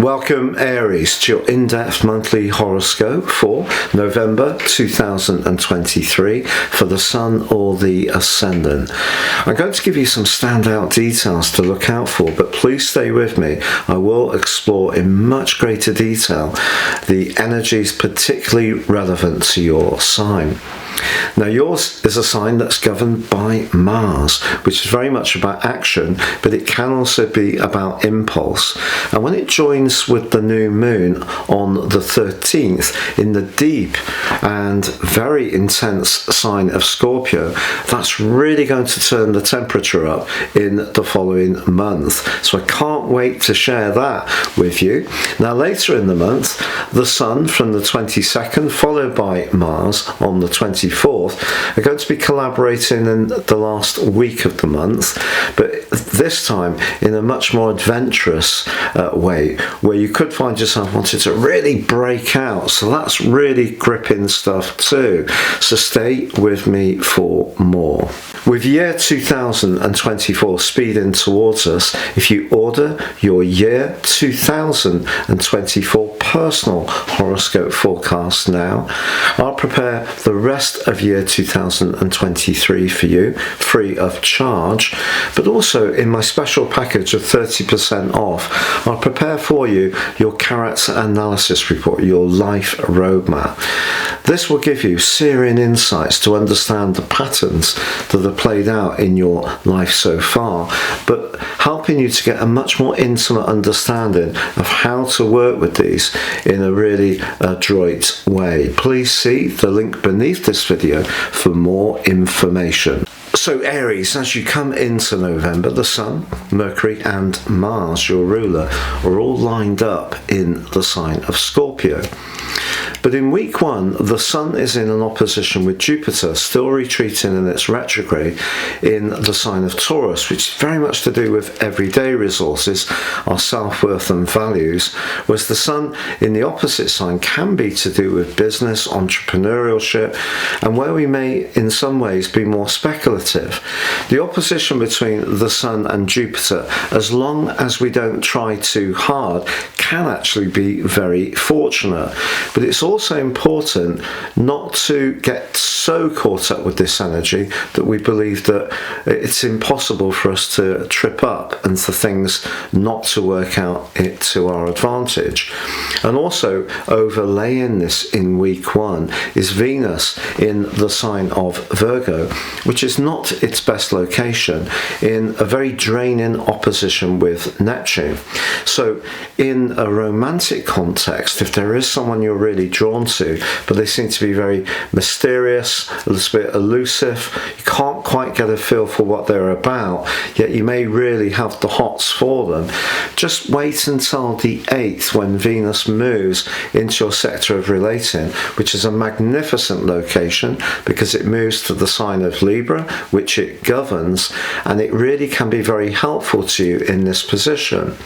Welcome Aries to your in-depth monthly horoscope for November 2023 for the Sun or the Ascendant. I'm going to give you some standout details to look out for, but please stay with me. I will explore in much greater detail the energies particularly relevant to your sign. Now yours is a sign that's governed by Mars, which is very much about action, but it can also be about impulse. And when it joins with the new moon on the 13th in the deep and very intense sign of Scorpio, that's really going to turn the temperature up in the following month. So I can't wait to share that with you. Now later in the month, the Sun from the 22nd followed by Mars on the 24th are going to be collaborating in the last week of the month, but this time in a much more adventurous way, where you could find yourself wanting to really break out. So that's really gripping stuff too. So stay with me for more. With year 2024 speeding towards us, if you order your year 2024 personal horoscope forecast now, I'll prepare the rest of year 2023 for you free of charge, but also in my special package of 30% off, I'll prepare for you your character analysis report, your life roadmap. This will give you searing insights to understand the patterns that are played out in your life so far, but helping you to get a much more intimate understanding of how to work with these in a really adroit way. Please see the link beneath this video for more information. So Aries, as you come into November, the Sun, Mercury and Mars, your ruler, are all lined up in the sign of Scorpio. But in week one, the Sun is in an opposition with Jupiter, still retreating in its retrograde in the sign of Taurus, which is very much to do with everyday resources, our self-worth and values, whereas the Sun in the opposite sign can be to do with business, entrepreneurship, and where we may in some ways be more speculative. The opposition between the Sun and Jupiter, as long as we don't try too hard, can actually be very fortunate. But it's also important not to get so caught up with this energy that we believe that it's impossible for us to trip up and for things not to work out to our advantage. And also overlaying this in week one is Venus in the sign of Virgo, which is not its best location, in a very draining opposition with Neptune. So in a romantic context, if there is someone you're really drawn to, but they seem to be very mysterious, a little bit elusive, you can't quite get a feel for what they're about, yet you may really have the hots for them, just wait until the 8th when Venus moves into your sector of relating, which is a magnificent location because it moves to the sign of Libra, which it governs, and it really can be very helpful to you in this position.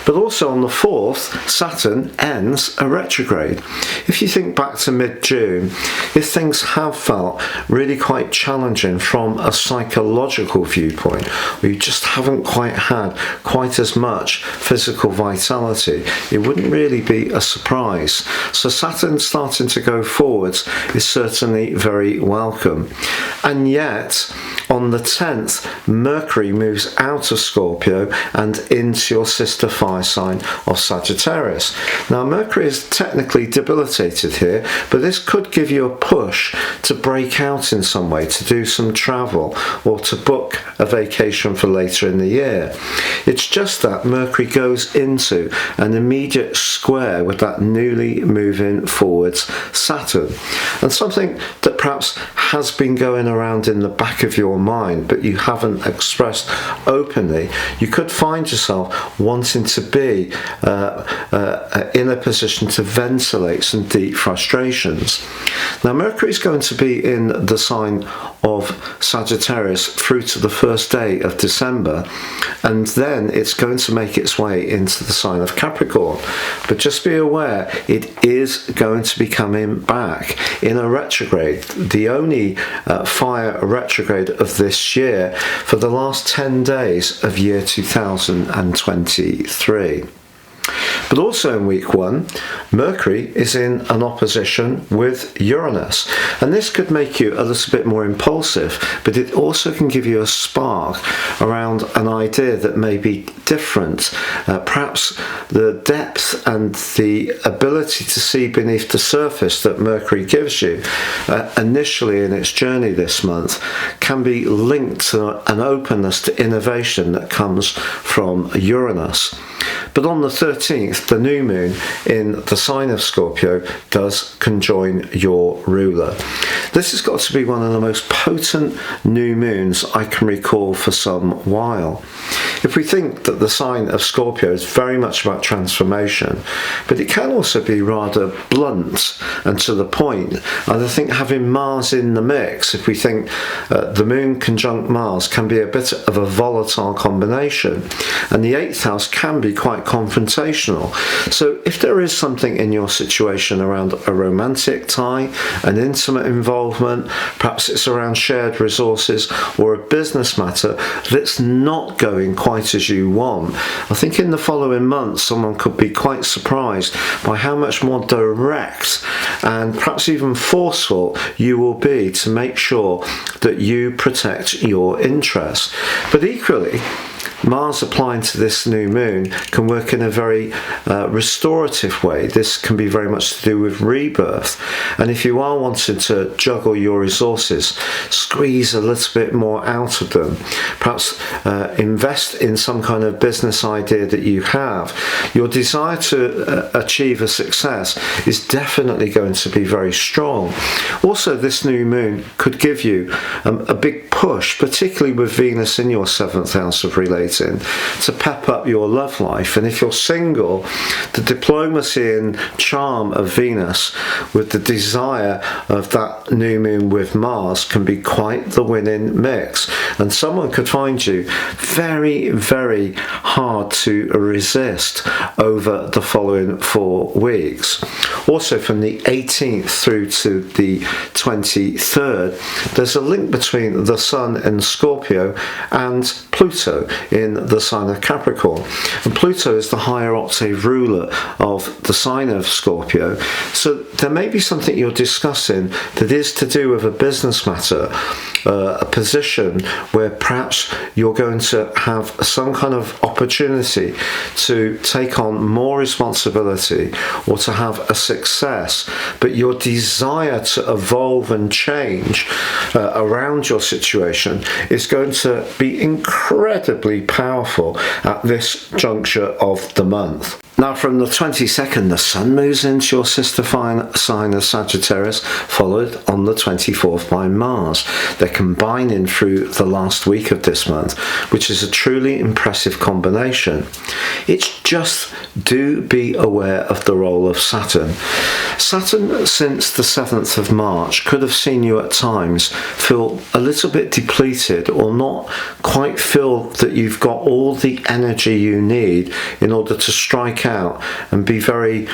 But also on the 4th, Saturn ends a retrograde. If you think back to mid-June, if things have felt really quite challenging from a psychological viewpoint, where you just haven't quite had quite as much physical vitality, it wouldn't really be a surprise. So Saturn starting to go forwards is certainly very welcome. And yet, on the 10th, Mercury moves out of Scorpio and into your sister fire sign of Sagittarius. Now, Mercury is technically debilitated here, but this could give you a push to break out in some way, to do some travel, or to book a vacation for later in the year. It's just that Mercury goes into an immediate square with that newly moving forwards Saturn. And something that perhaps has been going around in the back of your mind, but you haven't expressed openly, you could find yourself wanting to be in a position to ventilate some deep frustrations. Now Mercury is going to be in the sign of Sagittarius through to the first day of December, and then it's going to make its way into the sign of Capricorn. But just be aware, it is going to be coming back in a retrograde, the only fire retrograde of this year for the last 10 days of year 2023. But also in week 1, Mercury is in an opposition with Uranus. And this could make you a little bit more impulsive, but it also can give you a spark around an idea that may be different. Perhaps the depth and the ability to see beneath the surface that Mercury gives you initially in its journey this month can be linked to an openness to innovation that comes from Uranus. But on the 13th, the new moon in the sign of Scorpio does conjoin your ruler. This has got to be one of the most potent new moons I can recall for some while. If we think that the sign of Scorpio is very much about transformation, but it can also be rather blunt and to the point, and I think having Mars in the mix, if we think the moon conjunct Mars can be a bit of a volatile combination, and the 8th house can be quite confrontational. So if there is something in your situation around a romantic tie, an intimate involvement, perhaps it's around shared resources or a business matter that's not going quite as you want, I think in the following months someone could be quite surprised by how much more direct and perhaps even forceful you will be to make sure that you protect your interests. But equally, Mars applying to this new moon can work in a very restorative way. This can be very much to do with rebirth. And if you are wanting to juggle your resources, squeeze a little bit more out of them, perhaps invest in some kind of business idea that you have, your desire to achieve a success is definitely going to be very strong. Also, this new moon could give you a big push, particularly with Venus in your 7th house of relating, to pep up your love life. And if you're single, the diplomacy and charm of Venus with the desire of that new moon with Mars can be quite the winning mix, and someone could find you very, very hard to resist over the following 4 weeks. Also, from the 18th through to the 23rd, there's a link between the Sun in Scorpio and Pluto in the sign of Capricorn. And Pluto is the higher octave ruler of the sign of Scorpio. So there may be something you're discussing that is to do with a business matter, a position where perhaps you're going to have some kind of opportunity to take on more responsibility or to have a success, but your desire to evolve and change around your situation is going to be incredibly powerful at this juncture of the month. Now, from the 22nd, the Sun moves into your sister sign of Sagittarius, followed on the 24th by Mars. They're combining through the last week of this month, which is a truly impressive combination. It's just do be aware of the role of Saturn. Saturn, since the 7th of March, could have seen you at times feel a little bit depleted or not quite feel that you've got all the energy you need in order to strike out and be very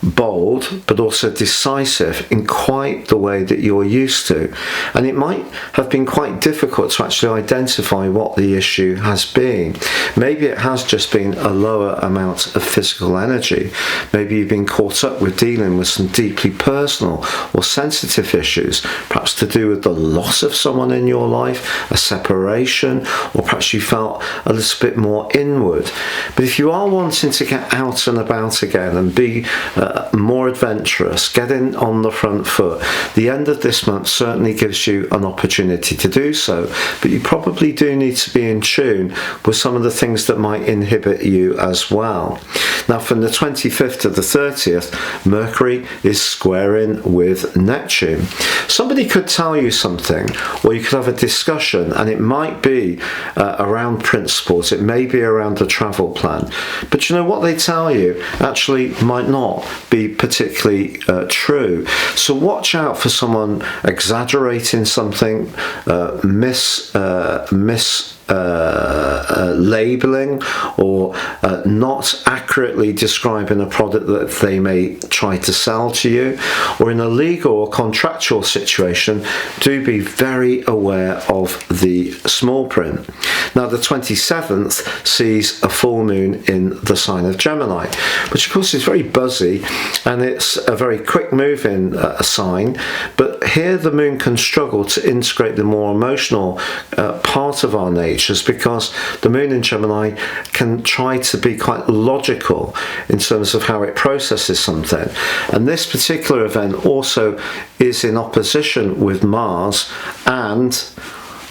bold but also decisive in quite the way that you're used to. And it might have been quite difficult to actually identify what the issue has been. Maybe it has just been a lower amount of physical energy. Maybe you've been caught up with dealing with some deeply personal or sensitive issues, perhaps to do with the loss of someone in your life, a separation, or perhaps you felt a little bit more inward. But if you are wanting to get out and about again and be more adventurous, getting on the front foot, the end of this month certainly gives you an opportunity to do so, but you probably do need to be in tune with some of the things that might inhibit you as well. Now, from the 25th to the 30th, Mercury is squaring with Neptune. Somebody could tell you something, or you could have a discussion, and it might be around principles, it may be around a travel plan, but you know what they tell you actually might not be particularly true. So watch out for someone exaggerating something something, labeling, or not accurately describing a product that they may try to sell to you, or in a legal or contractual situation, do be very aware of the small print. Now the 27th sees a full moon in the sign of Gemini, which of course is very buzzy, and it's a very quick moving sign, but here the moon can struggle to integrate the more emotional part of our natures, because the moon in Gemini can try to be quite logical in terms of how it processes something. And this particular event also is in opposition with Mars and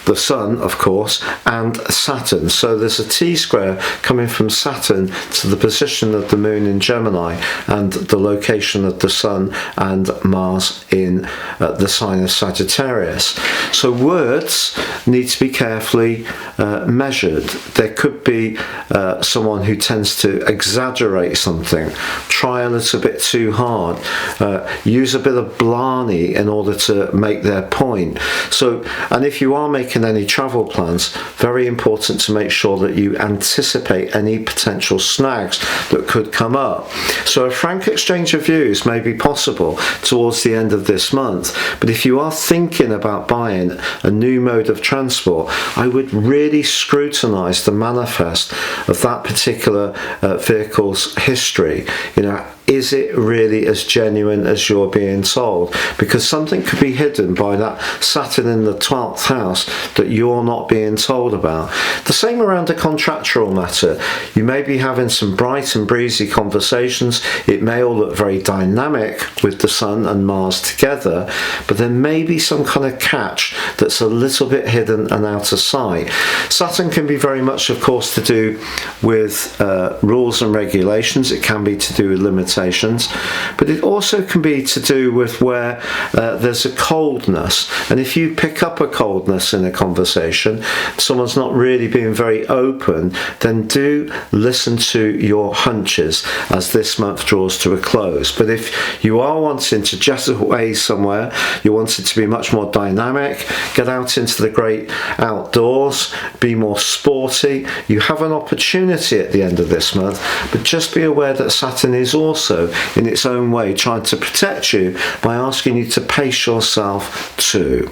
the Sun, of course, and Saturn. So there's a T-square coming from Saturn to the position of the moon in Gemini and the location of the Sun and Mars in the sign of Sagittarius. So words need to be carefully measured. There could be someone who tends to exaggerate something, try a little bit too hard, use a bit of blarney in order to make their point. So, and if you are making any travel plans, very important to make sure that you anticipate any potential snags that could come up. So a frank exchange of views may be possible towards the end of this month, but if you are thinking about buying a new mode of transport, I would really scrutinize the manifest of that particular vehicle's history. Is it really as genuine as you're being told? Because something could be hidden by that Saturn in the 12th house that you're not being told about. The same around a contractual matter. You may be having some bright and breezy conversations. It may all look very dynamic with the Sun and Mars together, but there may be some kind of catch that's a little bit hidden and out of sight. Saturn can be very much, of course, to do with rules and regulations. It can be to do with limitations, but it also can be to do with where there's a coldness, and if you pick up a coldness in a conversation, someone's not really being very open, then do listen to your hunches as this month draws to a close. But if you are wanting to jet away somewhere, you want it to be much more dynamic, get out into the great outdoors, be more sporty, you have an opportunity at the end of this month, but just be aware that Saturn is also in its own way trying to protect you by asking you to pace yourself too.